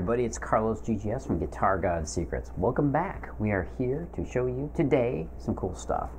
everybody, it's Carlos GGS from Guitar God Secrets. Welcome back. We are here to show you today some cool stuff.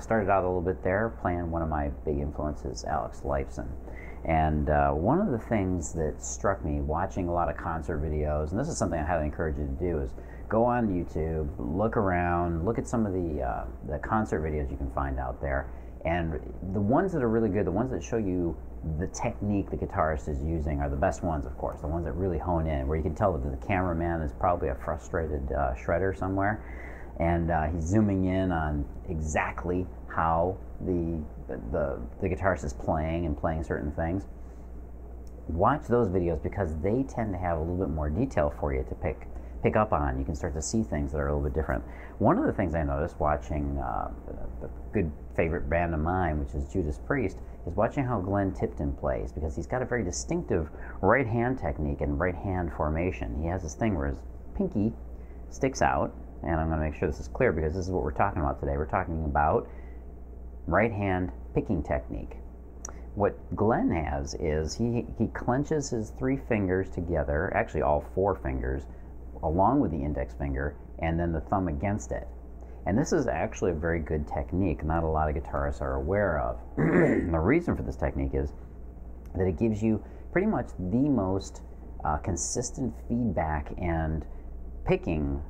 Started out a little bit there playing one of my big influences, Alex Lifeson. And one of the things that struck me watching a lot of concert videos, and this is something I highly encourage you to do, is go on YouTube, look around, look at some of the concert videos you can find out there. And the ones that are really good, the ones that show you the technique the guitarist is using are the best ones, of course, the ones that really hone in, where you can tell that the cameraman is probably a frustrated shredder somewhere, and he's zooming in on exactly how the guitarist is playing and playing certain things. Watch those videos because they tend to have a little bit more detail for you to pick up on. You can start to see things that are a little bit different. One of the things I noticed watching a good favorite band of mine, which is Judas Priest, is watching how Glenn Tipton plays, because he's got a very distinctive right hand technique and right hand formation. He has this thing where his pinky sticks out, and I'm going to make sure this is clear because this is what we're talking about today. We're talking about right hand picking technique. What Glenn has is he clenches his three fingers together, actually all four fingers, along with the index finger, and then the thumb against it. And this is actually a very good technique not a lot of guitarists are aware of. The reason for this technique is that it gives you pretty much the most consistent feedback and picking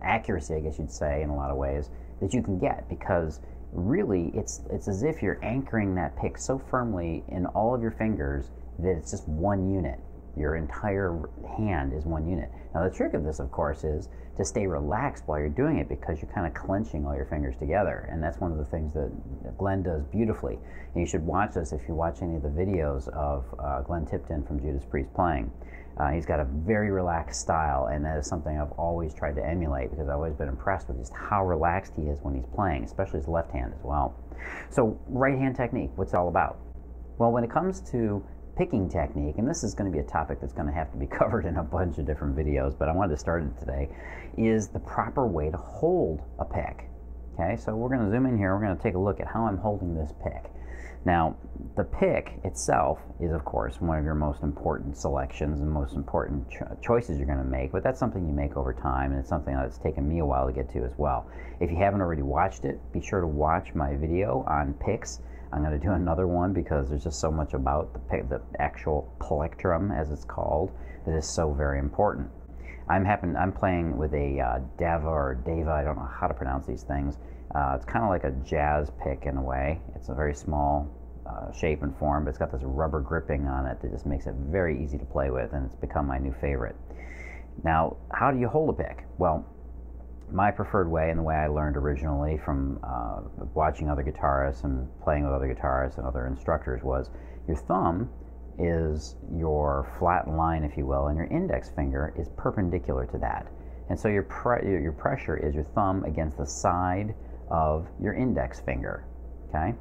accuracy, I guess you'd say, in a lot of ways, that you can get, because really it's as if you're anchoring that pick so firmly in all of your fingers that it's just one unit. Your entire hand is one unit. Now the trick of this, of course, is to stay relaxed while you're doing it, because you're kind of clenching all your fingers together, and that's one of the things that Glenn does beautifully. And you should watch this if you watch any of the videos of Glenn Tipton from Judas Priest playing. He's got a very relaxed style, and that is something I've always tried to emulate, because I've always been impressed with just how relaxed he is when he's playing, especially his left hand as well. So right hand technique, what's it all about? Well, when it comes to picking technique, and this is going to be a topic that's going to have to be covered in a bunch of different videos, but I wanted to start it today, is the proper way to hold a pick. Okay, so we're going to zoom in here, we're going to take a look at how I'm holding this pick. Now, the pick itself is, of course, one of your most important selections and most important choices you're going to make, but that's something you make over time, and it's something that's taken me a while to get to as well. If you haven't already watched it, be sure to watch my video on picks. I'm going to do another one because there's just so much about the actual plectrum, as it's called, that is so very important. I'm playing with a Dava or Dava, I don't know how to pronounce these things. It's kind of like a jazz pick in a way. It's a very small shape and form, but it's got this rubber gripping on it that just makes it very easy to play with, and it's become my new favorite. Now, how do you hold a pick? Well, my preferred way, and the way I learned originally from watching other guitarists and playing with other guitarists and other instructors, was your thumb is your flat line, if you will, and your index finger is perpendicular to that. And so your pressure is your thumb against the side of your index finger. Okay?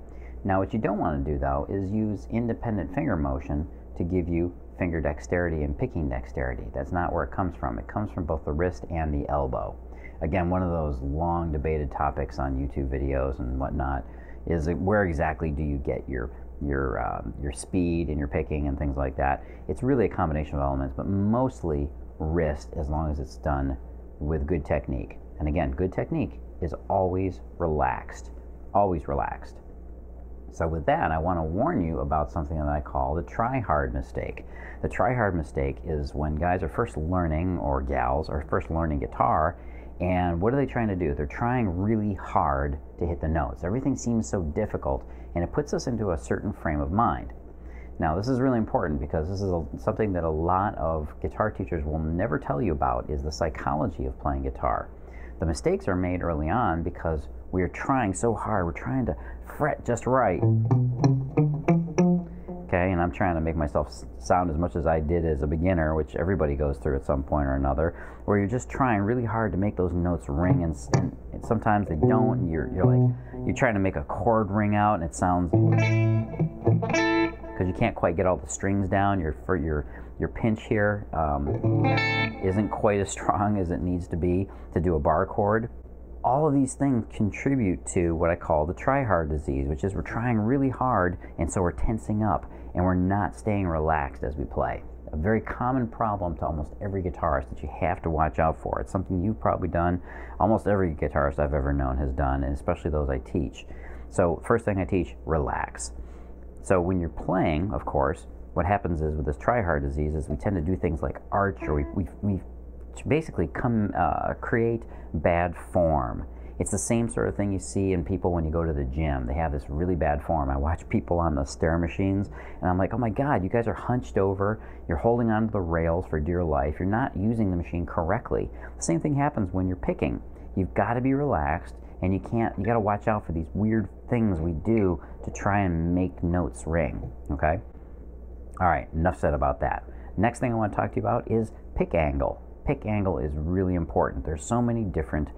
Now what you don't want to do, though, is use independent finger motion to give you finger dexterity and picking dexterity. That's not where it comes from. It comes from both the wrist and the elbow. Again, one of those long debated topics on YouTube videos and whatnot is where exactly do you get your speed and your picking and things like that. It's really a combination of elements, but mostly wrist, as long as it's done with good technique. And again, good technique is always relaxed, always relaxed. So with that, I want to warn you about something that I call the try-hard mistake. The try-hard mistake is when guys are first learning, or gals are first learning guitar, and what are they trying to do? They're trying really hard to hit the notes. Everything seems so difficult, and it puts us into a certain frame of mind. Now, this is really important because this is something that a lot of guitar teachers will never tell you about, is the psychology of playing guitar. The mistakes are made early on because we are trying so hard. We're trying to fret just right. Okay, and I'm trying to make myself sound as much as I did as a beginner, which everybody goes through at some point or another, where you're just trying really hard to make those notes ring, and sometimes they don't, and you're trying to make a chord ring out, and it sounds, because you can't quite get all the strings down. Your pinch here isn't quite as strong as it needs to be to do a bar chord. All of these things contribute to what I call the Trihard Disease, which is we're trying really hard, and so we're tensing up, and we're not staying relaxed as we play. a very common problem to almost every guitarist that you have to watch out for. It's something you've probably done, almost every guitarist I've ever known has done, and especially those I teach. So first thing I teach, relax. So when you're playing, of course, what happens is with this Trihard disease is we tend to do things like arch, or we basically create bad form. It's the same sort of thing you see in people when you go to the gym. They have this really bad form. I watch people on the stair machines, and I'm like, oh my God, you guys are hunched over. You're holding onto the rails for dear life. You're not using the machine correctly. The same thing happens when you're picking. You've got to be relaxed, and you got to watch out for these weird things we do to try and make notes ring, okay? All right, enough said about that. Next thing I want to talk to you about is pick angle. Pick angle is really important. There's so many different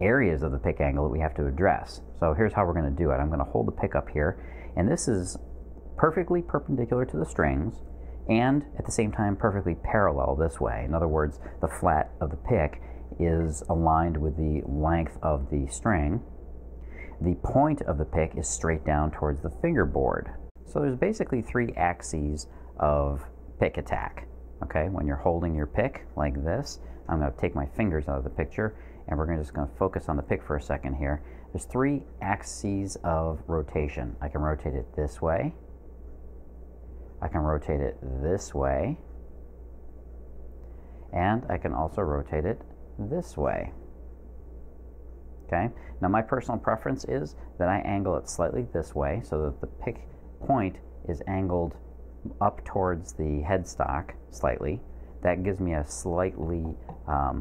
areas of the pick angle that we have to address. So here's how we're going to do it. I'm going to hold the pick up here, and this is perfectly perpendicular to the strings and at the same time perfectly parallel this way. In other words, the flat of the pick is aligned with the length of the string. The point of the pick is straight down towards the fingerboard. So there's basically 3 axes of pick attack. Okay, when you're holding your pick like this, I'm going to take my fingers out of the picture, and we're just going to focus on the pick for a second here. There's 3 axes of rotation. I can rotate it this way. I can rotate it this way. And I can also rotate it this way. Okay, now my personal preference is that I angle it slightly this way so that the pick point is angled up towards the headstock slightly. That gives me a slightly a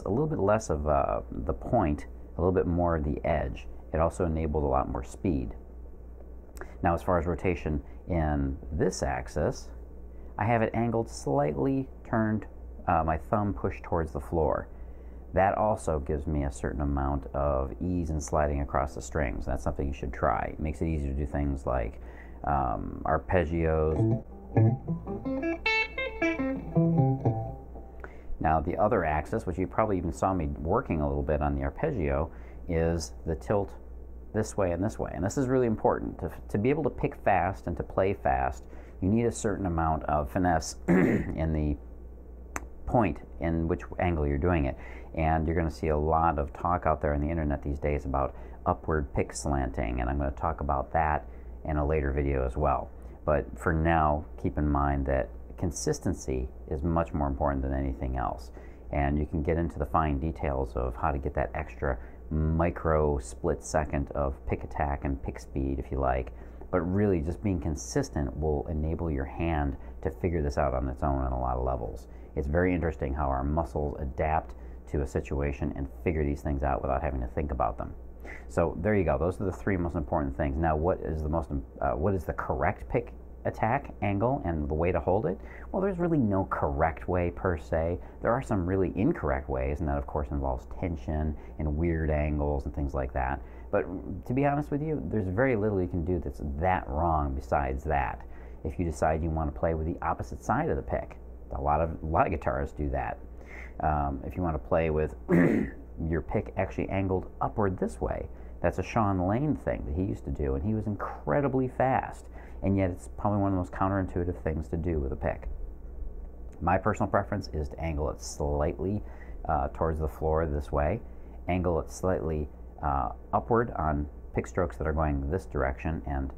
little bit less of the point, a little bit more of the edge. It also enabled a lot more speed. Now, as far as rotation in this axis, I have it angled slightly turned, my thumb pushed towards the floor. That also gives me a certain amount of ease in sliding across the strings. That's something you should try. It makes it easier to do things like arpeggios. Now the other axis, which you probably even saw me working a little bit on the arpeggio, is the tilt this way and this way. And this is really important. To be able to pick fast and to play fast, you need a certain amount of finesse in the point in which angle you're doing it. And you're going to see a lot of talk out there on the internet these days about upward pick slanting, and I'm going to talk about that in a later video as well. But for now, keep in mind that consistency is much more important than anything else. And you can get into the fine details of how to get that extra micro split second of pick attack and pick speed if you like. But really, just being consistent will enable your hand to figure this out on its own on a lot of levels. It's very interesting how our muscles adapt to a situation and figure these things out without having to think about them. So there you go. Those are the 3 most important things. Now, what is the correct pick attack angle and the way to hold it? Well, there's really no correct way per se. There are some really incorrect ways, and that of course involves tension and weird angles and things like that. But to be honest with you, there's very little you can do that's that wrong besides that. If you decide you want to play with the opposite side of the pick, a lot of guitarists do that. If you want to play with your pick actually angled upward this way, that's a Sean Lane thing that he used to do, and he was incredibly fast, and yet it's probably one of the most counterintuitive things to do with a pick. My personal preference is to angle it slightly towards the floor this way, angle it slightly upward on pick strokes that are going this direction, and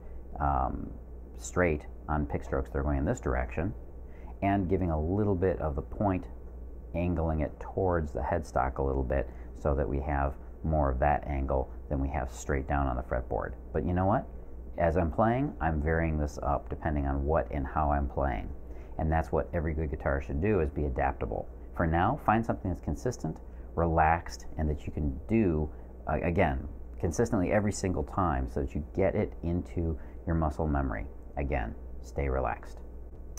straight on pick strokes that are going in this direction, and giving a little bit of the point, angling it towards the headstock a little bit so that we have more of that angle than we have straight down on the fretboard. But you know what? As I'm playing, I'm varying this up depending on what and how I'm playing. And that's what every good guitarist should do, is be adaptable. For now, find something that's consistent, relaxed, and that you can do, again, consistently every single time so that you get it into your muscle memory. Again, stay relaxed.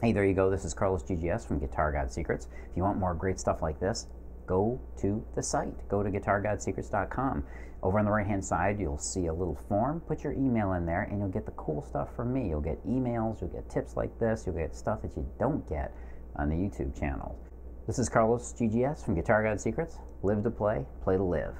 Hey, there you go. This is Carlos GGS from Guitar God Secrets. If you want more great stuff like this, go to the site. Go to guitargodsecrets.com. Over on the right-hand side, you'll see a little form. Put your email in there, and you'll get the cool stuff from me. You'll get emails, you'll get tips like this, you'll get stuff that you don't get on the YouTube channel. This is Carlos GGS from Guitar God Secrets. Live to play, play to live.